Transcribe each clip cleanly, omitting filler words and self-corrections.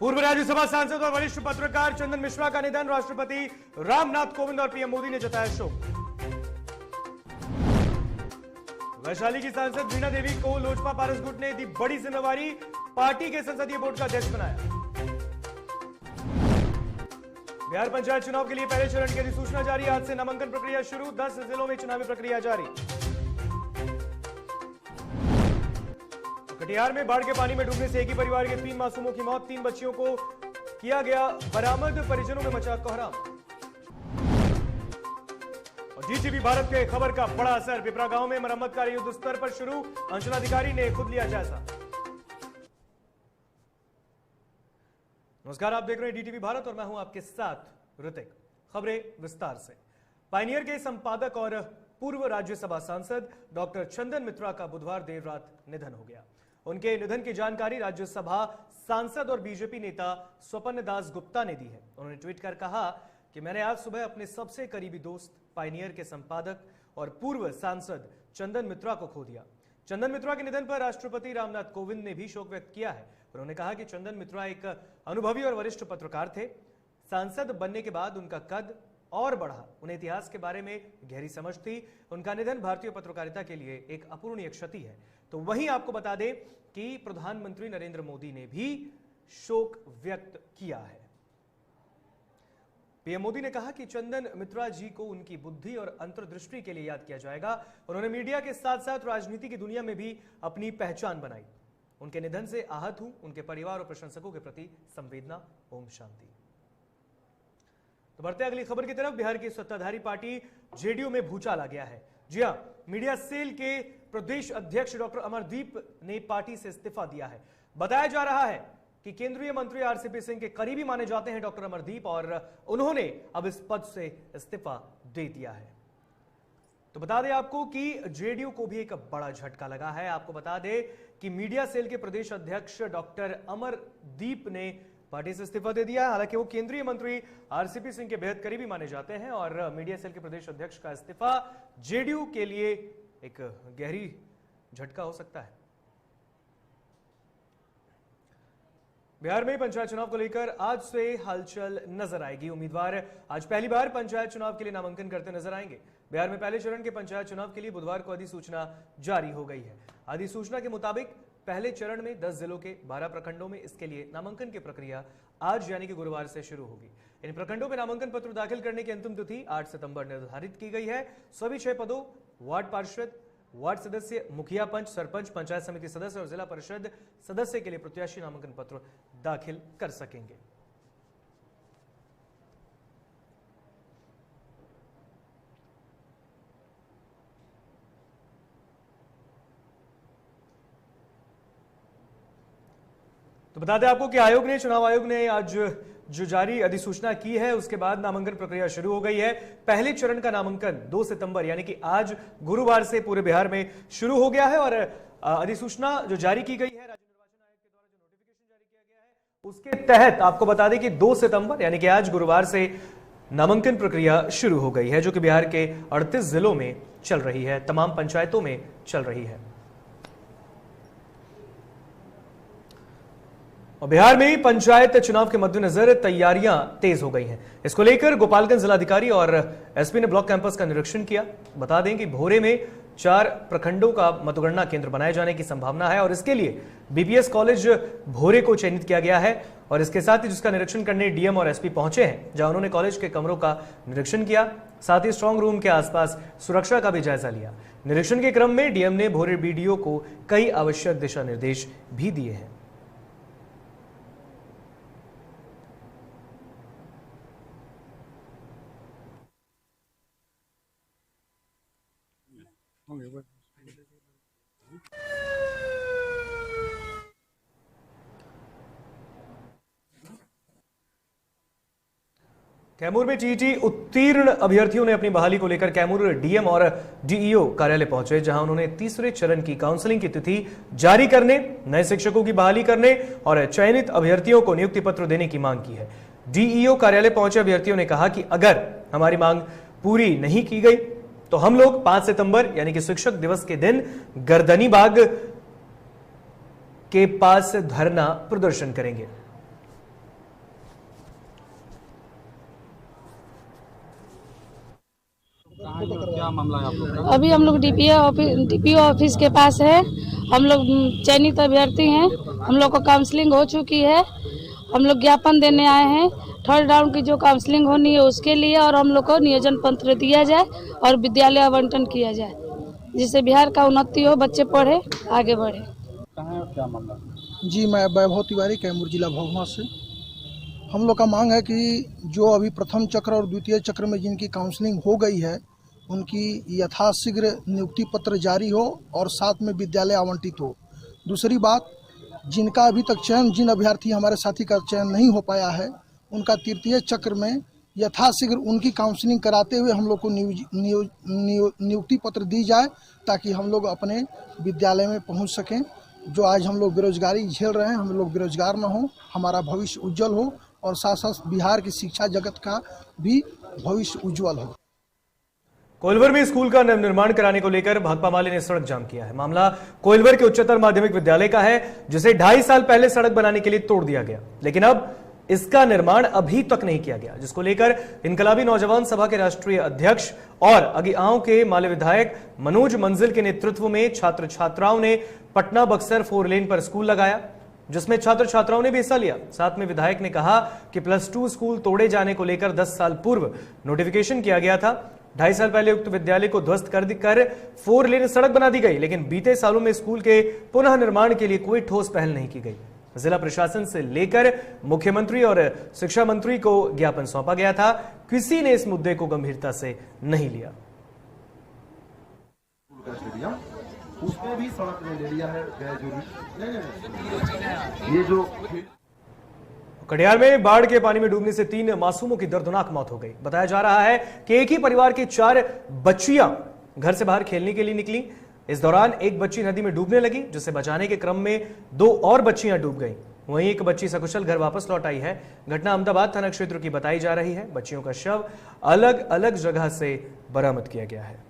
पूर्व राज्यसभा सांसद और वरिष्ठ पत्रकार चंदन मिश्रा का निधन, राष्ट्रपति रामनाथ कोविंद और पीएम मोदी ने जताया शोक। वैशाली की सांसद वीणा देवी को लोजपा पारस गुट ने दी बड़ी जिम्मेवारी, पार्टी के संसदीय बोर्ड का अध्यक्ष बनाया। बिहार पंचायत चुनाव के लिए पहले चरण की अधिसूचना जारी, आज से नामांकन प्रक्रिया शुरू, 10 जिलों में चुनावी प्रक्रिया जारी। कटिहार में बाढ़ के पानी में डूबने से एक ही परिवार के 3 मासूमों की मौत, 3 बच्चियों को किया गया बरामद, परिजनों में मचा कोहराम। और जीटीवी भारत के खबर का बड़ा असर, पिपरा गांव में मरम्मत कार्य युद्ध स्तर पर शुरू, अंचलाधिकारी ने खुद लिया जायजा। नमस्कार, आप देख रहे हैं डीटीवी भारत और मैं हूं आपके साथ ऋतिक। खबरें विस्तार से। पायनियर के संपादक और पूर्व राज्यसभा सांसद डॉक्टर चंदन मिश्रा का बुधवार देर रात निधन हो गया। उनके निधन की जानकारी राज्यसभा सांसद और बीजेपी नेता स्वपन दास गुप्ता ने दी है। उन्होंने ट्वीट कर कहा कि मैंने आज सुबह अपने सबसे करीबी दोस्त, पायनियर के संपादक और पूर्व सांसद चंदन मिश्रा को खो दिया। चंदन मिश्रा के निधन पर राष्ट्रपति रामनाथ कोविंद ने भी शोक व्यक्त किया है। उन्होंने कहा कि चंदन मिश्रा एक अनुभवी और वरिष्ठ पत्रकार थे। सांसद बनने के बाद उनका कद और बढ़ा, उन्हें इतिहास के बारे में गहरी समझ थी। उनका निधन भारतीय पत्रकारिता के लिए एक अपूरणीय क्षति है। तो वहीं आपको बता दें कि प्रधानमंत्री नरेंद्र मोदी ने भी शोक व्यक्त किया है। पीएम मोदी ने कहा कि चंदन मिश्रा जी को उनकी बुद्धि और अंतर्दृष्टि के लिए याद किया जाएगा। उन्होंने मीडिया के साथ साथ राजनीति की दुनिया में भी अपनी पहचान बनाई। उनके निधन से आहत हूं, उनके परिवार और प्रशंसकों के प्रति संवेदना। ओम शांति। तो बढ़ते अगली खबर की तरफ। बिहार की सत्ताधारी पार्टी जेडीयू में भूचाल आ गया है। जी हां, मीडिया सेल के प्रदेश अध्यक्ष डॉक्टर अमरदीप ने पार्टी से इस्तीफा दिया है। बताया जा रहा है कि केंद्रीय मंत्री आरसीपी सिंह के करीबी माने जाते हैं डॉक्टर अमरदीप, और उन्होंने अब इस पद से इस्तीफा दे दिया है। तो बता दें आपको कि जेडीयू को भी एक बड़ा झटका लगा है। आपको बता दें कि मीडिया सेल के प्रदेश अध्यक्ष डॉक्टर अमरदीप ने पार्टी से इस्तीफा दे दिया है। हालांकि वो केंद्रीय मंत्री आरसीपी सिंह के बेहद करीबी माने जाते हैं, और मीडिया सेल के प्रदेश अध्यक्ष का इस्तीफा जेडीयू के लिए एक गहरी झटका हो सकता है। बिहार में पंचायत चुनाव को लेकर आज से हलचल नजर आएगी। उम्मीदवार आज पहली बार पंचायत चुनाव के लिए नामांकन करते नजर आएंगे। बिहार में पहले चरण के पंचायत चुनाव के लिए बुधवार को अधिसूचना जारी हो गई है। अधिसूचना के मुताबिक पहले चरण में 10 जिलों के 12 प्रखंडों में इसके लिए नामांकन की प्रक्रिया आज यानी कि गुरुवार से शुरू होगी। इन प्रखंडों में नामांकन पत्र दाखिल करने की अंतिम तिथि 8 सितंबर निर्धारित की गई है। सभी 6 पदों वार्ड पार्षद, वार्ड सदस्य, मुखिया पंच, सरपंच, पंचायत समिति सदस्य और जिला परिषद सदस्य के लिए प्रत्याशी नामांकन पत्र दाखिल कर सकेंगे। तो बता दें आपको कि चुनाव आयोग ने आज जो जारी अधिसूचना की है उसके बाद नामांकन प्रक्रिया शुरू हो गई है। पहले चरण का नामांकन 2 सितंबर यानी कि आज गुरुवार से पूरे बिहार में शुरू हो गया है, और अधिसूचना जो जारी की गई है राज्य निर्वाचन आयोग के द्वारा, जो नोटिफिकेशन जारी किया गया है उसके तहत आपको बता दें कि 2 सितंबर यानी कि आज गुरुवार से नामांकन प्रक्रिया शुरू हो गई है, जो कि बिहार के 38 जिलों में चल रही है, तमाम पंचायतों में चल रही है। और बिहार में पंचायत चुनाव के मद्देनजर तैयारियां तेज हो गई हैं। इसको लेकर गोपालगंज जिलाधिकारी और एसपी ने ब्लॉक कैंपस का निरीक्षण किया। बता दें कि भोरे में 4 प्रखंडों का मतगणना केंद्र बनाए जाने की संभावना है, और इसके लिए बीपीएस कॉलेज भोरे को चयनित किया गया है। और इसके साथ ही जिसका निरीक्षण करने डीएम और एसपी पहुंचे हैं, जहां उन्होंने कॉलेज के कमरों का निरीक्षण किया, साथ ही स्ट्रांग रूम के आसपास सुरक्षा का भी जायजा लिया। निरीक्षण के क्रम में डीएम ने भोरे बीडीओ को कई आवश्यक दिशा निर्देश भी दिए हैं। कैमूर में टीईटी उत्तीर्ण अभ्यर्थियों ने अपनी बहाली को लेकर कैमूर डीएम और डीईओ कार्यालय पहुंचे, जहां उन्होंने तीसरे चरण की काउंसलिंग की तिथि जारी करने, नए शिक्षकों की बहाली करने और चयनित अभ्यर्थियों को नियुक्ति पत्र देने की मांग की है। डीईओ कार्यालय पहुंचे अभ्यर्थियों ने कहा कि अगर हमारी मांग पूरी नहीं की गई तो हम लोग 5 सितंबर यानी कि शिक्षक दिवस के दिन गर्दनी बाग के पास धरना प्रदर्शन करेंगे। क्या मामला है आप लोग का? अभी हम लोग डीपीओ ऑफिस के पास है। हम लोग चयनित अभ्यर्थी हैं। हम लोग को काउंसलिंग हो चुकी है। हम लोग ज्ञापन देने आए हैं। थर्ड राउंड की जो काउंसलिंग होनी है उसके लिए, और हम लोग को नियोजन पत्र दिया जाए और विद्यालय आवंटन किया जाए, जिससे बिहार का उन्नति हो, बच्चे पढ़े आगे बढ़े। कहाँ है और क्या मामला? जी, मैं वैभव तिवारी, कैमूर जिला भभुआ से। हम लोग का मांग है कि जो अभी प्रथम चक्र और द्वितीय चक्र में जिनकी काउंसलिंग हो गई है, उनकी यथाशीघ्र नियुक्ति पत्र जारी हो और साथ में विद्यालय आवंटित हो। दूसरी बात, जिनका अभी तक चयन, जिन अभ्यर्थी हमारे साथी का चयन नहीं हो पाया है, उनका तृतीय चक्र में यथाशीघ्र उनकी काउंसलिंग कराते हुए हम लोग को नियुक्ति पत्र दी जाए, ताकि हम लोग अपने विद्यालय में पहुंच सकें। जो आज हम लोग बेरोजगारी झेल रहे हैं, हम लोग बेरोजगार न हो, हमारा भविष्य उज्जवल हो और साथ साथ बिहार की शिक्षा जगत का भी भविष्य उज्जवल हो। कोइलवर में स्कूल का निर्माण कराने को लेकर भाकपा माले ने सड़क जाम किया है। मामला कोइलवर के उच्चतर माध्यमिक विद्यालय का है, जिसे 2.5 साल पहले सड़क बनाने के लिए तोड़ दिया गया, लेकिन अब इसका निर्माण अभी तक नहीं किया गया, जिसको लेकर इनकलाबी नौजवान सभा के राष्ट्रीय अध्यक्ष और अगिआंव के माले विधायक मनोज मंजिल के नेतृत्व में छात्र छात्राओं ने पटना बक्सर 4 लेन पर स्कूल लगाया, जिसमें छात्र छात्राओं ने भी हिस्सा लिया। साथ में विधायक ने कहा कि +2 स्कूल तोड़े जाने को लेकर 10 साल पूर्व नोटिफिकेशन किया गया था। 2.5 साल पहले उक्त विद्यालय को ध्वस्त कर 4 लेन सड़क बना दी गई, लेकिन बीते सालों में स्कूल के पुनः निर्माण के लिए कोई ठोस पहल नहीं की गई। जिला प्रशासन से लेकर मुख्यमंत्री और शिक्षा मंत्री को ज्ञापन सौंपा गया था, किसी ने इस मुद्दे को गंभीरता से नहीं लिया। उसमें भी सड़क ने ले लिया है ये जो कटिहार में बाढ़ के पानी में डूबने से 3 मासूमों की दर्दनाक मौत हो गई। बताया जा रहा है कि एक ही परिवार की 4 बच्चियां घर से बाहर खेलने के लिए निकली। इस दौरान एक बच्ची नदी में डूबने लगी, जिसे बचाने के क्रम में 2 और बच्चियां डूब गईं। वहीं एक बच्ची सकुशल घर वापस लौट आई है। घटना अहमदाबाद थाना क्षेत्र की बताई जा रही है। बच्चियों का शव अलग अलग जगह से बरामद किया गया है।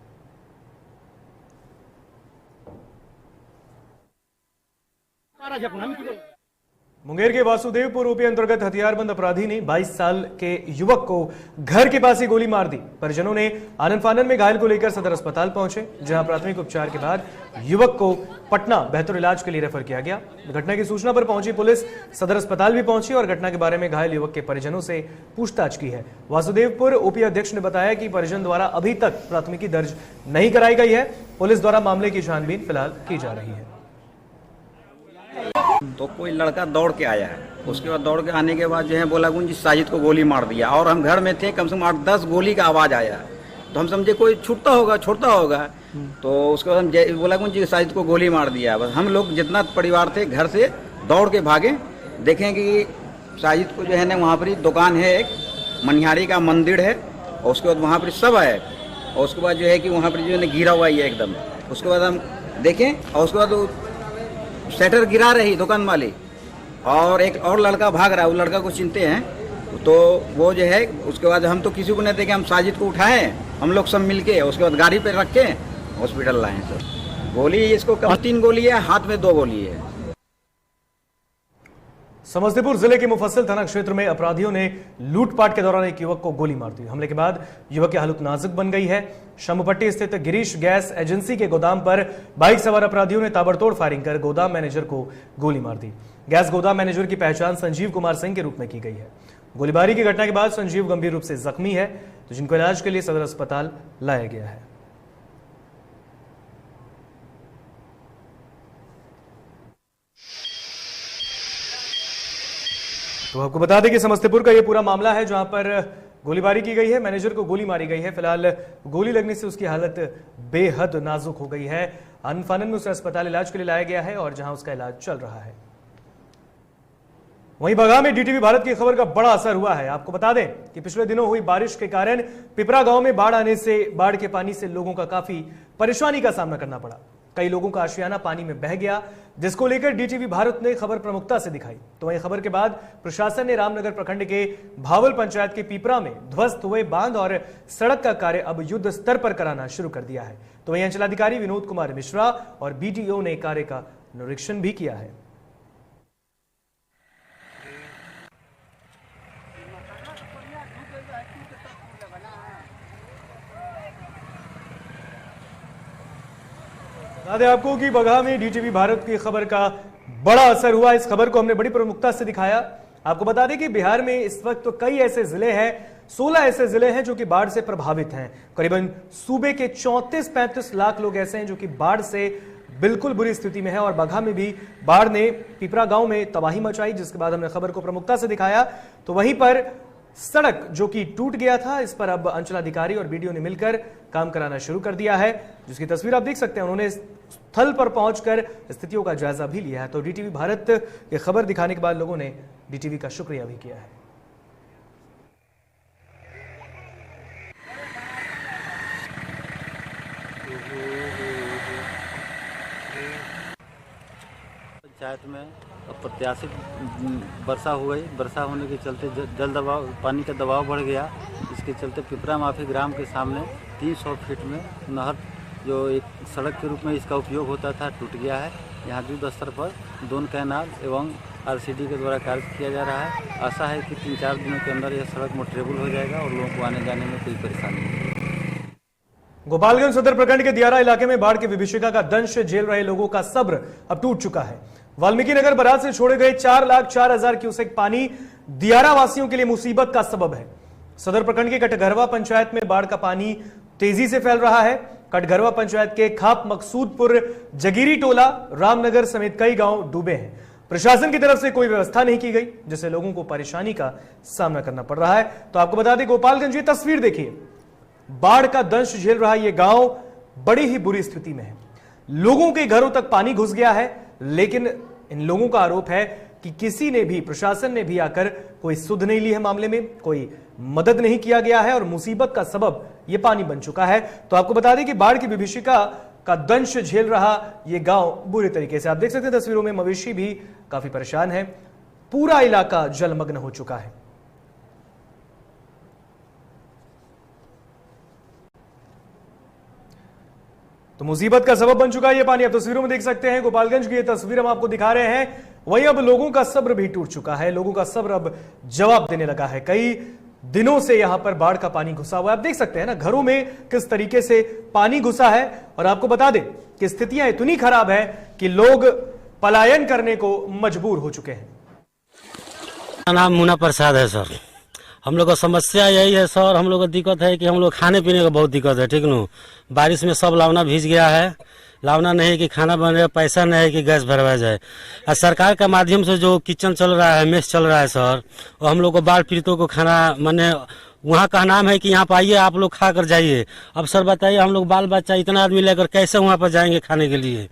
मुंगेर के वासुदेवपुर ओपी अंतर्गत हथियारबंद अपराधी ने 22 साल के युवक को घर के पास ही गोली मार दी। परिजनों ने आनन फानन में घायल को लेकर सदर अस्पताल पहुंचे, जहां प्राथमिक उपचार के बाद युवक को पटना बेहतर इलाज के लिए रेफर किया गया। घटना की सूचना पर पहुंची पुलिस सदर अस्पताल भी पहुंची और घटना के बारे में घायल युवक के परिजनों से पूछताछ की है। वासुदेवपुर ओपी अध्यक्ष ने बताया कि परिजन द्वारा अभी तक प्राथमिकी दर्ज नहीं कराई गई है। पुलिस द्वारा मामले की छानबीन फिलहाल की जा रही है। तो कोई लड़का दौड़ के आया है, उसके बाद दौड़ के आने के बाद जो है बोला गुंजी साजिद को गोली मार दिया, और हम घर में थे, कम से कम 8-10 गोली का आवाज आया, तो हम समझे कोई छूटता होगा। तो उसके बाद हम बोला गुंजी साजिद को गोली मार दिया। बस हम लोग जितना परिवार थे घर से दौड़ के भागे, देखें कि साजिद को जो है ना वहाँ पर दुकान है, एक मनिहारी का मंदिर है, और उसके बाद वहाँ पर सब है, और उसके बाद जो है कि वहाँ पर जो है गिरा हुआ ही है एकदम। उसके बाद हम देखें, और उसके बाद शटर गिरा रही दुकान वाली, और एक और लड़का भाग रहा है, वो लड़का को चिंते हैं। तो वो जो है उसके बाद हम तो किसी को नहीं देखे, हम साजिद को उठाए, हम लोग सब मिलके, उसके बाद गाड़ी पे रख के हॉस्पिटल लाए सर। गोली इसको कम 3 गोली है, हाथ में 2 गोली है। समस्तीपुर जिले के मुफस्सिल थाना क्षेत्र में अपराधियों ने लूटपाट के दौरान एक युवक को गोली मार दी। हमले के बाद युवक की हालत नाजुक बन गई है। शंभुपट्टी स्थित गिरीश गैस एजेंसी के गोदाम पर बाइक सवार अपराधियों ने ताबड़तोड़ फायरिंग कर गोदाम मैनेजर को गोली मार दी। गैस गोदाम मैनेजर की पहचान संजीव कुमार सिंह के रूप में की गई है। गोलीबारी की घटना के बाद संजीव गंभीर रूप से जख्मी है, तो जिनको इलाज के लिए सदर अस्पताल लाया गया है। तो आपको बता दें कि समस्तीपुर का यह पूरा मामला है, जहां पर गोलीबारी की गई है, मैनेजर को गोली मारी गई है। फिलहाल गोली लगने से उसकी हालत बेहद नाजुक हो गई है। अनफानन में उसे अस्पताल इलाज के लिए लाया गया है और जहां उसका इलाज चल रहा है। वहीं बगहा में डीटीवी भारत की खबर का बड़ा असर हुआ है। आपको बता दें कि पिछले दिनों हुई बारिश के कारण पिपरा गांव में बाढ़ के पानी से लोगों का काफी परेशानी का सामना करना पड़ा। कई लोगों का आशियाना पानी में बह गया, जिसको लेकर डीटीवी भारत ने खबर प्रमुखता से दिखाई। तो वहीं खबर के बाद प्रशासन ने रामनगर प्रखंड के भावल पंचायत के पीपरा में ध्वस्त हुए बांध और सड़क का कार्य अब युद्ध स्तर पर कराना शुरू कर दिया है। तो वहीं अंचलाधिकारी विनोद कुमार मिश्रा और बीडीओ ने कार्य का निरीक्षण भी किया है। बता दें आपको कि बगहा में डीटीवी भारत की खबर का बड़ा असर हुआ। इस खबर को हमने बड़ी प्रमुखता से दिखाया। आपको बता दें कि बिहार में इस वक्त तो कई ऐसे जिले हैं, 16 ऐसे जिले हैं जो कि बाढ़ से प्रभावित हैं। करीबन सूबे के 34-35 लाख लोग ऐसे हैं जो कि बाढ़ से बिल्कुल बुरी स्थिति में है। और बगहा में भी बाढ़ ने पिपरा गांव में तबाही मचाई, जिसके बाद हमने खबर को प्रमुखता से दिखाया। तो वहीं पर सड़क जो कि टूट गया था, इस पर अब अंचलाधिकारी और बीडीओ ने मिलकर काम कराना शुरू कर दिया है, जिसकी तस्वीर आप देख सकते हैं। उन्होंने स्थल पर पहुंचकर स्थितियों का जायजा भी लिया है। तो डीटीवी भारत की खबर दिखाने के बाद लोगों ने डीटीवी का शुक्रिया भी किया है। पंचायत में अप्रत्याशित वर्षा हो गई। वर्षा होने के चलते जल दबाव, पानी का दबाव बढ़ गया। इसके चलते पिपरा माफी ग्राम के सामने 300 फीट में नहर, जो एक सड़क के रूप में इसका उपयोग होता था, टूट गया है। यहाँ युद्ध स्तर पर दोन कैनाल एवं आरसीडी के द्वारा कार्य किया जा रहा है। आशा है कि 3-4 दिनों के अंदर यह सड़क मोटरेबल हो जाएगा और लोगों को आने जाने में कोई परेशानी नहीं होगी। गोपालगंज सदर प्रखंड के दियारा इलाके में बाढ़ की विभीषिका का दंश झेल रहे लोगों का सब्र अब टूट चुका है। वाल्मीकि नगर बराज से छोड़े गए 4,04,000 क्यूसेक पानी दियारा वासियों के लिए मुसीबत का सबब है। सदर प्रखंड के कटघरवा पंचायत में बाढ़ का पानी तेजी से फैल रहा है। कटघरवा पंचायत के खाप मकसूदपुर, जगीरी टोला, रामनगर समेत कई गांव डूबे हैं। प्रशासन की तरफ से कोई व्यवस्था नहीं की गई, जिससे लोगों को परेशानी का सामना करना पड़ रहा है। तो आपको बता दें, गोपालगंज, ये तस्वीर देखिए, बाढ़ का दंश झेल रहा ये गांव बड़ी ही बुरी स्थिति में है। लोगों के घरों तक पानी घुस गया है, लेकिन इन लोगों का आरोप है कि किसी ने भी, प्रशासन ने भी आकर कोई सुध नहीं ली है, मामले में कोई मदद नहीं किया गया है और मुसीबत का सबब यह पानी बन चुका है। तो आपको बता दें कि बाढ़ की विभीषिका का दंश झेल रहा यह गांव बुरी तरीके से, आप देख सकते हैं तस्वीरों में, मवेशी भी काफी परेशान है। पूरा इलाका जलमग्न हो चुका है। तो मुसीबत का सबब बन चुका है ये पानी। आप तस्वीरों में देख सकते हैं, गोपालगंज की ये तस्वीर हम आपको दिखा रहे हैं। वहीं अब लोगों का सब्र भी टूट चुका है। लोगों का सब्र अब जवाब देने लगा है। कई दिनों से यहां पर बाढ़ का पानी घुसा हुआ है। आप देख सकते हैं ना घरों में किस तरीके से पानी घुसा है। और आपको बता दें कि स्थितियां इतनी खराब है कि लोग पलायन करने को मजबूर हो चुके हैं। मेरा नाम मुन्ना प्रसाद है सर। हम लोग का समस्या यही है सर, हम लोग को दिक्कत है कि हम लोग खाने पीने का बहुत दिक्कत है। ठीक न, बारिश में सब लावना भीज गया है। लावना नहीं है कि खाना बन रहा, पैसा नहीं है कि गैस भरवाया जाए। और सरकार के माध्यम से जो किचन चल रहा है, मेस चल रहा है सर, और हम लोग को बाढ़ पीड़ितों को खाना, माने वहाँ का नाम है कि यहाँ पर आइए, आप लोग खा कर जाइए। अब सर बताइए, हम लोग बाल बच्चा इतना आदमी लेकर कैसे वहाँ पर जाएंगे खाने के लिए।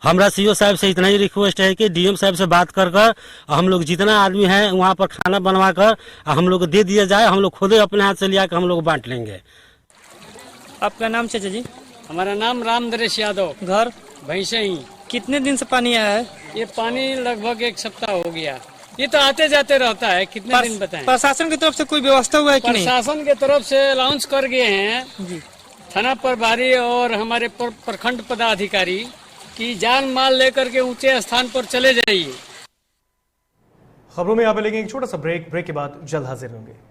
हमारा सीओ साहब से इतना ही रिक्वेस्ट है कि डीएम साहब से बात कर हम लोग जितना आदमी है वहाँ पर खाना बनवा कर हम लोग को दे दिया जाए। हम लोग खुद अपने हाथ से लिया कर हम लोग बांट लेंगे। आपका नाम चाचा जी? हमारा नाम रामदरेश यादव, घर भैंसे ही। कितने दिन से पानी आया है? ये पानी लगभग 1 सप्ताह हो गया। ये तो आते जाते रहता है, कितने दिन बताएं। प्रशासन की तरफ से कोई व्यवस्था हुआ है कि नहीं? प्रशासन की तरफ से अलाउंस कर गए हैं जी। थाना प्रभारी और हमारे प्रखंड पदाधिकारी की जान माल लेकर के ऊंचे स्थान पर चले जाइए। खबरों में यहाँ पे लेंगे एक छोटा सा ब्रेक के बाद जल्द हाजिर होंगे।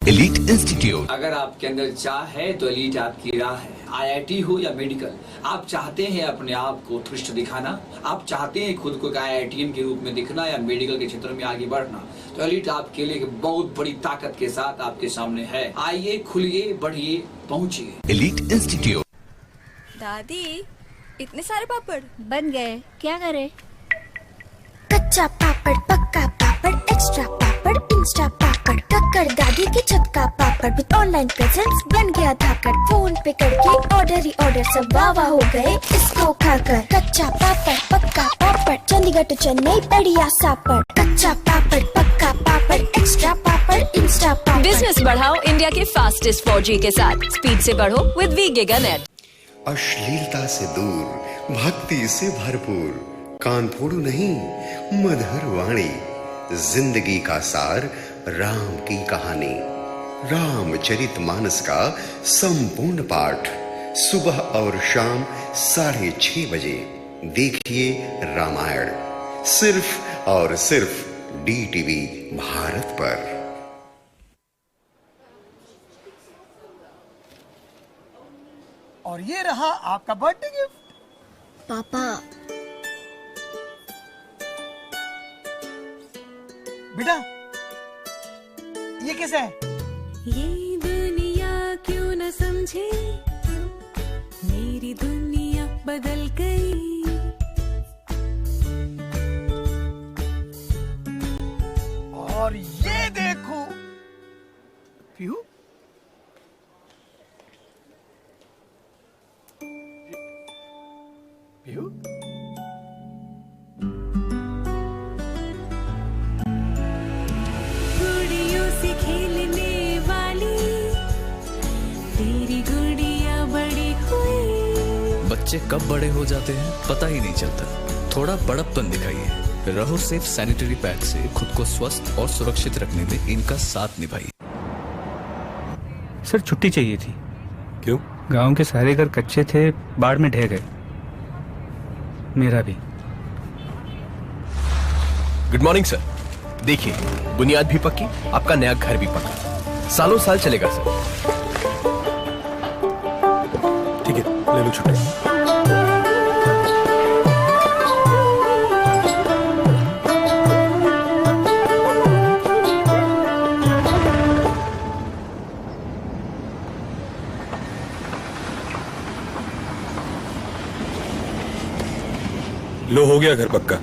एलीट इंस्टीट्यूट, अगर आपके अंदर चाह है तो एलीट आपकी राह है। आईआईटी हो या मेडिकल, आप चाहते हैं अपने आप को उत्कृष्ट दिखाना, आप चाहते हैं खुद को एक आईआईटीएन के रूप में दिखना या मेडिकल के क्षेत्र में आगे बढ़ना, तो एलीट आपके लिए बहुत बड़ी ताकत के साथ आपके सामने है। आइए, खुलिए, बढ़िए, पहुँचिए। Elite institute. दादी, इतने सारे पापड़ बन गए, क्या करे? कच्चा पापड़, पक्का पापड़, एक्स्ट्रा पापड़, इंस्टा पापड़, टक्कर दादी की छत का पापड़ विद ऑनलाइन प्रेजेंस बन गया धाकड़। फोन पे करके ऑर्डर ही ऑर्डर, सब वाह हो गए इसको खाकर। कच्चा पापड़, पक्का पापड़, चंडीगढ़ टू चेन्नई बढ़िया सापड़। कच्चा पापड़, पक्का पापड़, एक्स्ट्रा पापड़, इंस्टा पापड़। बिजनेस बढ़ाओ इंडिया के फास्टेस्ट 4G के साथ। स्पीड से बढ़ो विद वी गिगानेट। अश्लीलता से दूर, भक्ति से भरपूर, कान फोड़ू नहीं, मधुर वाणी, जिंदगी का सार, राम की कहानी, रामचरितमानस का संपूर्ण पाठ, सुबह और शाम 6:30 बजे देखिए रामायण, सिर्फ और सिर्फ DTV भारत पर। और ये रहा आपका बर्थडे गिफ्ट। पापा, बेटा ये कैसा है? ये दुनिया क्यों न समझे, मेरी दुनिया बदल गई। और ये देखो पीहू, पीहू गुड़ियों से खेलने वाली तेरी गुड़िया बड़ी हुई। बच्चे कब बड़े हो जाते हैं पता ही नहीं चलता। थोड़ा बड़प्पन दिखाइए। रहो सेफ सैनिटरी पैड से खुद को स्वस्थ और सुरक्षित रखने में इनका साथ निभाइए। सर छुट्टी चाहिए थी। क्यों? गांव के सारे घर कच्चे थे, बाढ़ में ढह गए। मेरा भी। Good morning sir. देखिए, बुनियाद भी पक्की, आपका नया घर भी पक्का, सालों साल चलेगा सर। ठीक है, ले लो छुट्टी। लो, हो गया घर पक्का।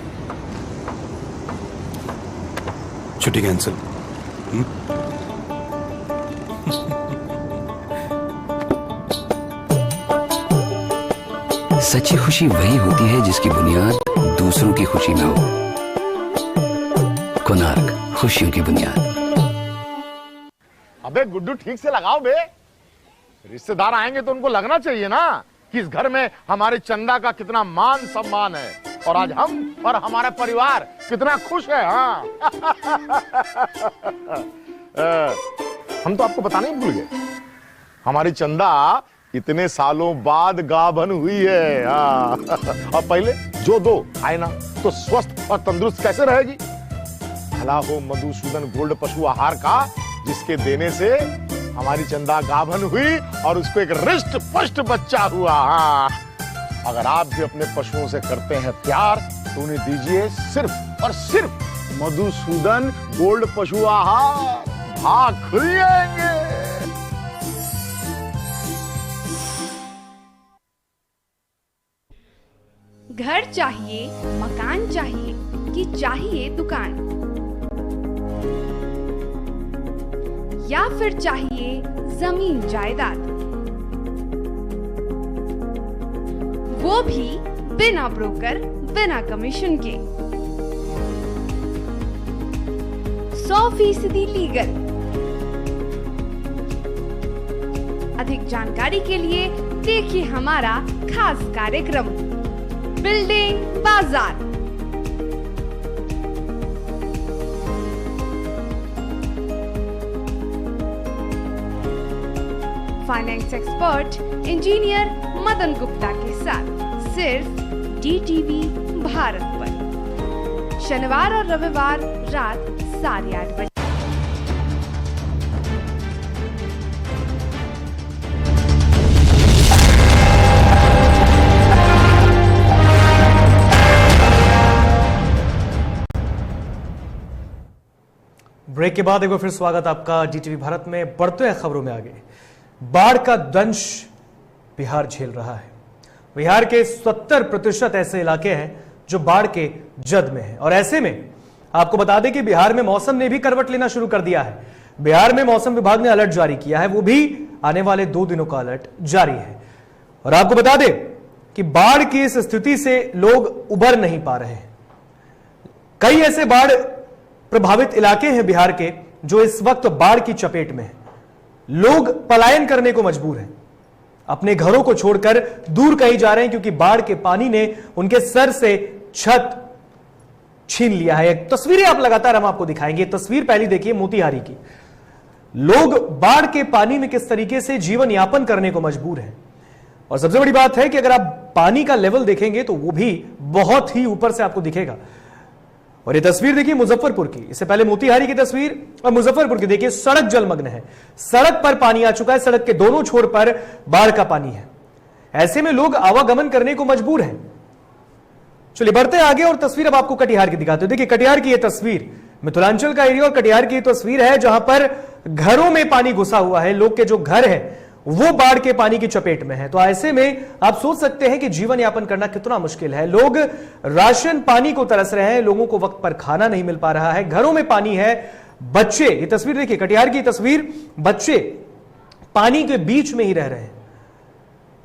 छुट्टी कैंसिल। सच्ची खुशी वही होती है जिसकी बुनियाद दूसरों की खुशी में हो। कोणार्क, खुशियों की बुनियाद। अबे गुड्डू ठीक से लगाओ बे, रिश्तेदार आएंगे तो उनको लगना चाहिए ना कि इस घर में हमारे चंदा का कितना मान सम्मान है और आज हम और हमारा परिवार कितना खुश है। हाँ हम तो आपको बताना ही भूल गए, हमारी चंदा इतने सालों बाद गाभन हुई है। हाँ और पहले जो दो आए ना तो स्वस्थ और तंदुरुस्त कैसे रहेगी। भला हो मधुसूदन गोल्ड पशु आहार का, जिसके देने से हमारी चंदा गाभन हुई और उसको एक रिष्ट पुष्ट बच्चा हुआ। हाँ अगर आप भी अपने पशुओं से करते हैं प्यार तो उन्हें दीजिए सिर्फ और सिर्फ मधुसूदन गोल्ड पशु आहार। भाग खुल जाएंगे। घर चाहिए, मकान चाहिए कि चाहिए दुकान, या फिर चाहिए जमीन जायदाद, वो भी बिना ब्रोकर, बिना कमीशन के, 100% लीगल। अधिक जानकारी के लिए देखिए हमारा खास कार्यक्रम बिल्डिंग बाजार। Finance expert engineer Madan Gupta के साथ सिर्फ DTV भारत पर, शनिवार और रविवार रात 8:30 बजे। ब्रेक के बाद एक बार फिर स्वागत आपका DTV भारत में। बढ़ते हैं खबरों में आगे। बाढ़ का दंश बिहार झेल रहा है। बिहार के 70% ऐसे इलाके हैं जो बाढ़ के जद में हैं और ऐसे में आपको बता दें कि बिहार में मौसम ने भी करवट लेना शुरू कर दिया है। बिहार में मौसम विभाग ने अलर्ट जारी किया है, वो भी आने वाले 2 दिनों का अलर्ट जारी है। और आपको बता दें कि बाढ़ की इस स्थिति से लोग उबर नहीं पा रहे हैं। कई ऐसे बाढ़ प्रभावित इलाके हैं बिहार के जो इस वक्त बाढ़ की चपेट में हैं। लोग पलायन करने को मजबूर हैं, अपने घरों को छोड़कर दूर कहीं जा रहे हैं क्योंकि बाढ़ के पानी ने उनके सर से छत छीन लिया है। तस्वीरें आप लगातार हम आपको दिखाएंगे। तस्वीर पहली देखिए मोतिहारी की। लोग बाढ़ के पानी में किस तरीके से जीवन यापन करने को मजबूर हैं। और सबसे बड़ी बात है कि अगर आप पानी का लेवल देखेंगे तो वो भी बहुत ही ऊपर से आपको दिखेगा। और ये तस्वीर देखिए मुजफ्फरपुर की, इससे पहले मोतिहारी की तस्वीर और मुजफ्फरपुर की देखिए, सड़क जलमग्न है, सड़क पर पानी आ चुका है, सड़क के दोनों छोर पर बाढ़ का पानी है। ऐसे में लोग आवागमन करने को मजबूर हैं। चलिए बढ़ते आगे और तस्वीर अब आपको कटिहार की दिखाते हैं। देखिए कटिहार की यह तस्वीर, मिथिलांचल का एरिया और कटिहार की तस्वीर है जहां पर घरों में पानी घुसा हुआ है, लोग के जो घर है वो बाढ़ के पानी की चपेट में है। तो ऐसे में आप सोच सकते हैं कि जीवन यापन करना कितना मुश्किल है। लोग राशन पानी को तरस रहे हैं, लोगों को वक्त पर खाना नहीं मिल पा रहा है, घरों में पानी है, बच्चे, ये तस्वीर देखिए कटिहार की तस्वीर, बच्चे पानी के बीच में ही रह रहे हैं।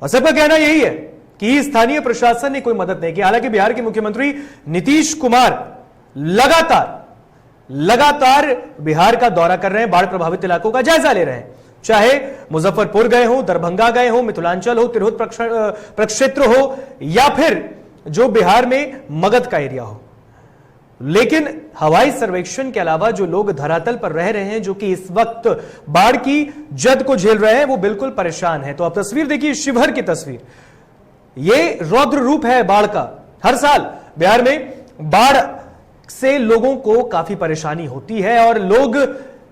और सबका कहना यही है कि स्थानीय प्रशासन ने कोई मदद नहीं की। हालांकि बिहार के मुख्यमंत्री नीतीश कुमार लगातार बिहार का दौरा कर रहे हैं, बाढ़ प्रभावित इलाकों का जायजा ले रहे हैं, चाहे मुजफ्फरपुर गए हो, दरभंगा गए हो, मिथिलांचल हो, तिरहुत प्रक्षेत्र हो या फिर जो बिहार में मगध का एरिया हो। लेकिन हवाई सर्वेक्षण के अलावा जो लोग धरातल पर रह रहे हैं, जो कि इस वक्त बाढ़ की जद को झेल रहे हैं, वो बिल्कुल परेशान है। तो आप तस्वीर देखिए शिवहर की तस्वीर, ये रौद्र रूप है बाढ़ का। हर साल बिहार में बाढ़ से लोगों को काफी परेशानी होती है और लोग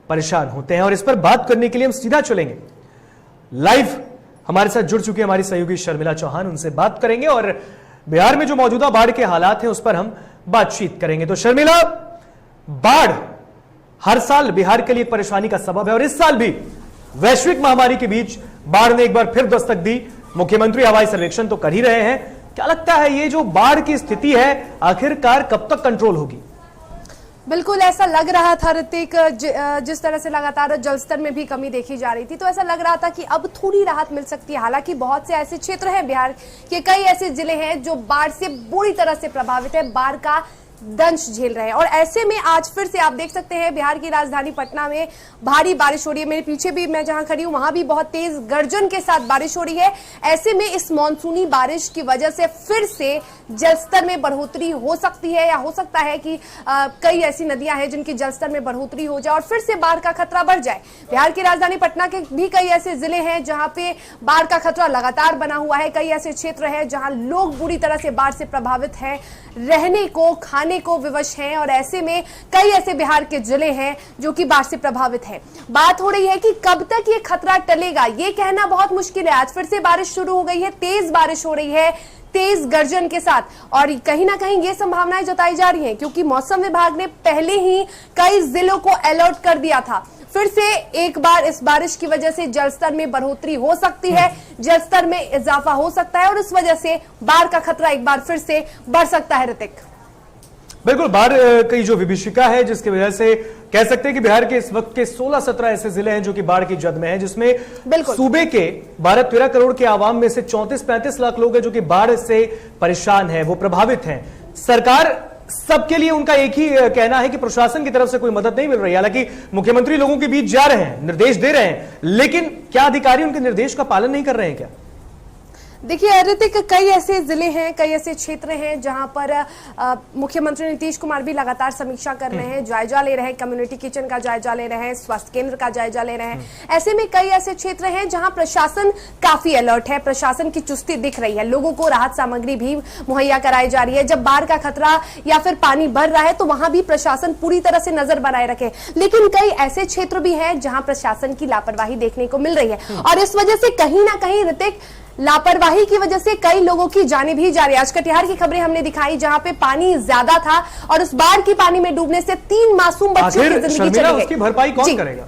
परेशान होते हैं। और इस पर बात करने के लिए हम सीधा चलेंगे, लाइव हमारे साथ जुड़ चुकी हमारी सहयोगी शर्मिला चौहान, उनसे बात करेंगे और बिहार में जो मौजूदा बाढ़ के हालात हैं उस पर हम बातचीत करेंगे। तो शर्मिला, बाढ़ हर साल बिहार के लिए परेशानी का सबब है और इस साल भी वैश्विक महामारी के बीच बाढ़ ने एक बार फिर दस्तक दी। मुख्यमंत्री हवाई सर्वेक्षण तो कर ही रहे हैं, क्या लगता है ये जो बाढ़ की स्थिति है आखिरकार कब तक कंट्रोल होगी? बिल्कुल ऐसा लग रहा था ऋतिक, जिस तरह से लगातार जलस्तर में भी कमी देखी जा रही थी, तो ऐसा लग रहा था कि अब थोड़ी राहत मिल सकती है। हालांकि बहुत से ऐसे क्षेत्र हैं बिहार के, कई ऐसे जिले हैं जो बाढ़ से बुरी तरह से प्रभावित है, बाढ़ का दंश झेल रहे हैं। और ऐसे में आज फिर से आप देख सकते हैं बिहार की राजधानी पटना में भारी बारिश हो रही है। मेरे पीछे भी मैं जहां खड़ी हूं वहां भी बहुत तेज गर्जन के साथ बारिश हो रही है। ऐसे में इस मानसूनी बारिश की वजह से फिर से जलस्तर में बढ़ोतरी हो सकती है, या हो सकता है कि कई ऐसी नदियां हैं जिनकी जलस्तर में बढ़ोतरी हो जाए और फिर से बाढ़ का खतरा बढ़ जाए। बिहार की राजधानी पटना के भी कई ऐसे जिले हैं जहां पे बाढ़ का खतरा लगातार बना हुआ है। कई ऐसे क्षेत्र हैं जहां लोग बुरी तरह से बाढ़ से प्रभावित हैं, रहने को खाने को विवश हैं। और ऐसे में कई ऐसे बिहार के जिले हैं जो कि बाढ़ से प्रभावित हैं। बात हो रही है कि कब तक ये खतरा टलेगा, ये कहना बहुत मुश्किल है। आज फिर से बारिश शुरू हो गई है, तेज बारिश हो रही है, तेज गर्जन के साथ, और कहीं ना कहीं ये संभावनाएं जताई जा रही हैं क्योंकि मौसम विभाग ने पहले ही कई जिलों को अलर्ट कर दिया था। फिर से एक बार इस बारिश की वजह से जलस्तर में बढ़ोतरी हो सकती है, जलस्तर में इजाफा हो सकता है और इस वजह से बाढ़ का खतरा एक बार फिर से बढ़ सकता है। ऋतिक, बिल्कुल, बाढ़ की जो विभीषिका है जिसकी वजह से कह सकते हैं कि बिहार के इस वक्त के 16-17 ऐसे जिले हैं जो कि बाढ़ की जद में हैं, जिसमें सूबे के 12-13 करोड़ के आवाम में से 34-35 लाख लोग हैं जो कि बाढ़ से परेशान हैं, वो प्रभावित हैं। सरकार सबके लिए उनका एक ही कहना है कि प्रशासन की तरफ से कोई मदद नहीं मिल रही। हालांकि मुख्यमंत्री लोगों के बीच जा रहे हैं, निर्देश दे रहे हैं, लेकिन क्या अधिकारी उनके निर्देश का पालन नहीं कर रहे हैं क्या? देखिए ऋतिक, कई ऐसे जिले हैं, कई ऐसे क्षेत्र हैं जहां पर मुख्यमंत्री नीतीश कुमार भी लगातार समीक्षा कर रहे हैं, जायजा ले रहे हैं, कम्युनिटी किचन का जायजा ले रहे हैं, स्वास्थ्य केंद्र का जायजा ले रहे हैं। ऐसे में कई ऐसे क्षेत्र हैं जहां प्रशासन काफी अलर्ट है, प्रशासन की चुस्ती दिख रही है, लोगों को राहत सामग्री भी मुहैया कराई जा रही है। जब बाढ़ का खतरा या फिर पानी बढ़ रहा है तो वहां भी प्रशासन पूरी तरह से नजर बनाए रखे। लेकिन कई ऐसे क्षेत्र भी हैं जहां प्रशासन की लापरवाही देखने को मिल रही है और इस वजह से कहीं ना कहीं ऋतिक, लापरवाही की वजह से कई लोगों की जानें भी जा रही है। आज कटिहार की खबरें हमने दिखाई जहां पे पानी ज्यादा था और उस बाढ़ की पानी में डूबने से 3 मासूम बच्चों की जिंदगी चली गई। उसकी भरपाई कौन करेगा?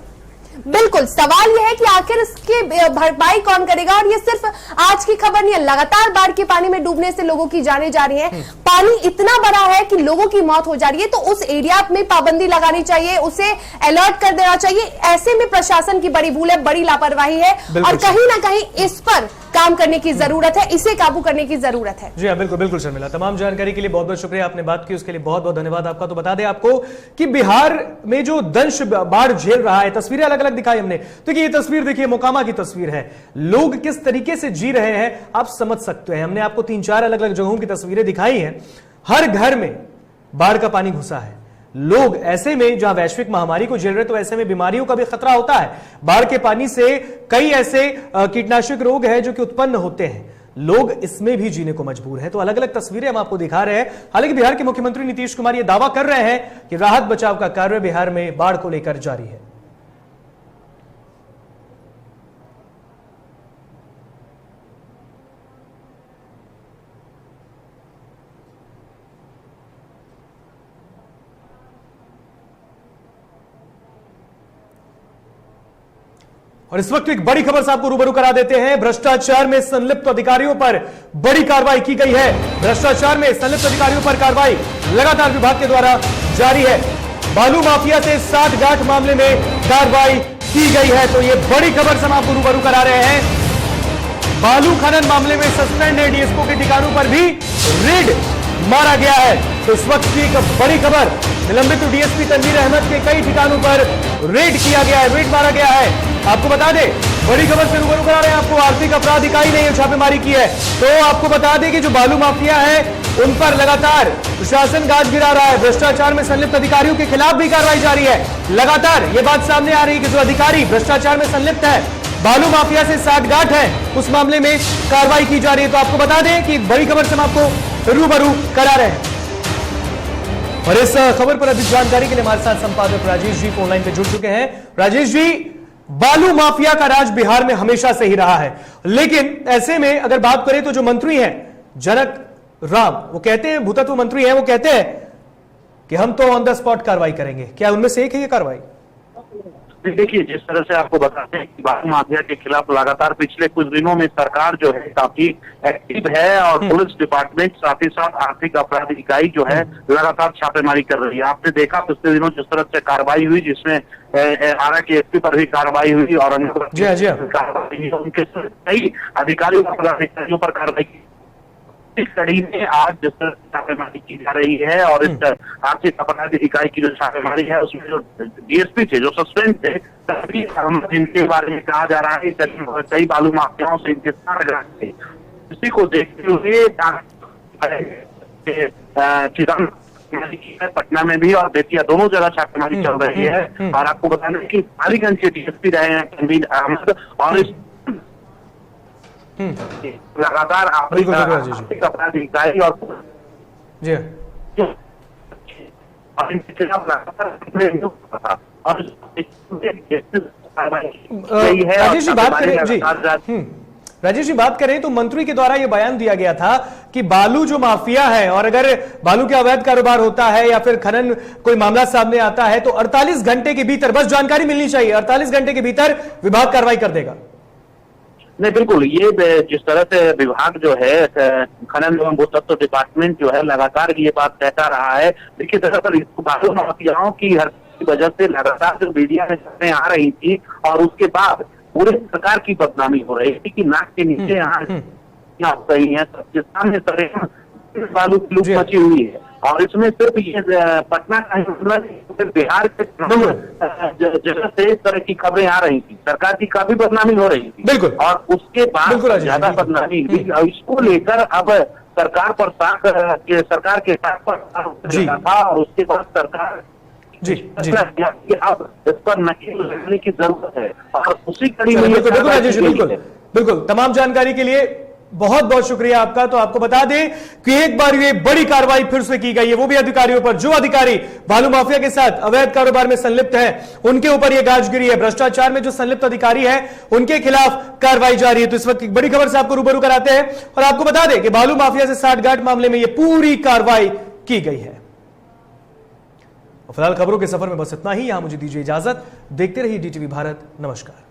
बिल्कुल, सवाल यह है कि आखिर इसकी भरपाई कौन करेगा। और ये सिर्फ आज की खबर नहीं है, लगातार बाढ़ के पानी में डूबने से लोगों की जानें जा रही हैं। पानी इतना बड़ा है कि लोगों की मौत हो जा रही है, तो उस एरिया में पाबंदी लगानी चाहिए, उसे अलर्ट कर देना चाहिए। ऐसे में प्रशासन की बड़ी भूल है, बड़ी लापरवाही है और कहीं ना कहीं इस पर काम करने की जरूरत है, इसे काबू करने की जरूरत है। जी हाँ, बिल्कुल बिल्कुल शर्मिला, तमाम जानकारी के लिए बहुत बहुत शुक्रिया, आपने बात की उसके लिए बहुत बहुत धन्यवाद आपका। तो बता दें आपको कि बिहार में जो दंश बाढ़ झेल रहा है, तस्वीरें अलग अलग दिखाई हमने, तो ये तस्वीर देखिए मोकामा की तस्वीर है, लोग किस तरीके से जी रहे हैं आप समझ सकते हैं। हमने आपको 3-4 अलग अलग जगहों की तस्वीरें दिखाई हैं, हर घर में बाढ़ का पानी घुसा है, लोग ऐसे में जहां वैश्विक महामारी को झेल रहे, तो ऐसे में बीमारियों का भी खतरा होता है। बाढ़ के पानी से कई ऐसे कीटनाशक रोग हैं जो कि उत्पन्न होते हैं, लोग इसमें भी जीने को मजबूर हैं। तो अलग अलग तस्वीरें हम आपको दिखा रहे हैं। हालांकि बिहार के मुख्यमंत्री नीतीश कुमार यह दावा कर रहे हैं कि राहत बचाव का कार्य बिहार में बाढ़ को लेकर जारी है। और इस वक्त एक बड़ी खबर से आपको रूबरू करा देते हैं। भ्रष्टाचार में संलिप्त अधिकारियों पर बड़ी कार्रवाई की गई है। भ्रष्टाचार में संलिप्त अधिकारियों पर कार्रवाई लगातार विभाग के द्वारा जारी है। बालू माफिया से 60 गांठ मामले में कार्रवाई की गई है। तो ये बड़ी खबर से हम आपको रूबरू करा रहे हैं। बालू खनन मामले में सस्पेंड डीएसपी के ठिकानों पर भी रेड मारा गया है। तो इस वक्त की एक बड़ी खबर, निलंबित डीएसपी तनवीर अहमद के कई ठिकानों पर रेड किया गया है, रेड मारा गया है। आपको बता दें, बड़ी खबर से रूबरू करा रहे हैं आपको, आर्थिक अपराध इकाई ने यह छापेमारी की है। तो आपको बता दें कि जो बालू माफिया है उन पर लगातार प्रशासन गाज गिरा रहा है। भ्रष्टाचार में संलिप्त अधिकारियों के खिलाफ भी कार्रवाई जारी है। लगातार यह बात सामने आ रही है कि जो अधिकारी भ्रष्टाचार में संलिप्त है, बालू माफिया से 60 गांठ है, उस मामले में कार्रवाई की जा रही है। तो आपको बता दें कि बड़ी खबर से हम आपको रूबरू करा रहे हैं। और इस खबर पर अधिक जानकारी के लिए हमारे साथ संपादक राजेश जी फोन लाइन पे जुड़ चुके हैं। राजेश जी, बालू माफिया का राज बिहार में हमेशा से ही रहा है, लेकिन ऐसे में अगर बात करें तो जो मंत्री हैं जनक राम, वो कहते हैं, भूतत्व मंत्री हैं, वो कहते हैं कि हम तो ऑन द स्पॉट कार्रवाई करेंगे। क्या उनमें से एक है ये कार्रवाई? देखिए, जिस तरह से आपको बताते हैं कि बालू माफिया के खिलाफ लगातार पिछले कुछ दिनों में सरकार जो है काफी एक्टिव है और पुलिस डिपार्टमेंट साथ ही साथ आर्थिक अपराध इकाई जो है लगातार छापेमारी कर रही है। आपने देखा पिछले दिनों जिस तरह से कार्रवाई हुई, जिसमें आरा के एसपी पर भी कार्रवाई हुई और कार्रवाई हुई, उनके कई अधिकारियों पदाधिकारियों पर कार्रवाई की। इस कड़ी में आज जिस तरह छापेमारी की जा रही है और इस आर्थिक अपराध इकाई की जो छापेमारी है उसमें जो डीएसपी थे, जो सस्पेंड थे, तभी जिनके बारे में कहा जा रहा है कई बालू माफियाओं से इनके 60 गांठ थे। इसी को देखते हुए पटना में भी और बेतिया दोनों जगह छापेमारी चल रही है। और आपको बताना है कि पालीगंज के डीएसपी रहे हैं तनवीर अहमद और इस लगातार आर्थिक अपराध इकाई और इनके खिलाफ राजेश जी बात करें तो मंत्री के द्वारा यह बयान दिया गया था कि बालू जो माफिया है और अगर बालू के अवैध कारोबार होता है या फिर खनन कोई मामला सामने आता है तो 48 घंटे के भीतर बस जानकारी मिलनी चाहिए, 48 घंटे के भीतर विभाग कार्रवाई कर देगा। नहीं, बिल्कुल, ये जिस तरह से विभाग जो है खनन एवं भूतत्व डिपार्टमेंट जो है लगातार ये बात कहता रहा है। देखिए, दरअसल बालू माफियाओं की हर वजह से लगातार जो मीडिया में खबरें आ रही थी और उसके बाद पूरे सरकार की बदनामी हो रही थी कि नाक के नीचे यहाँ सही है, सबके सामने सरेआम बालू की लूट मची हुई है। और इसमें सिर्फ ये पटना का बिहार के जगह से इस तरह की खबरें आ रही थी, सरकार की काफी बदनामी हो रही थी। बिल्कुल। और उसके बाद ज्यादा बदनामी हुई, इसको लेकर अब सरकार पर सरकार के साथ पर था और उसके बाद सरकार अब इस पर नकेल लगाने की जरूरत है। और उसी कड़ी में बिल्कुल तमाम जानकारी के लिए बहुत बहुत शुक्रिया आपका। तो आपको बता दें कि एक बार ये बड़ी कार्रवाई फिर से की गई है, वो भी अधिकारियों पर, जो अधिकारी बालू माफिया के साथ अवैध कारोबार में संलिप्त हैं, उनके ऊपर यह गाजगिरी है। भ्रष्टाचार में जो संलिप्त अधिकारी है उनके खिलाफ कार्रवाई जारी है। तो इस वक्त एक बड़ी खबर से आपको रूबरू कराते हैं और आपको बता दें कि बालू माफिया से 60 गांठ मामले में यह पूरी कार्रवाई की गई है। फिलहाल खबरों के सफर में बस इतना ही। यहां मुझे दीजिए इजाजत। देखते रहिए डीटीवी भारत। नमस्कार।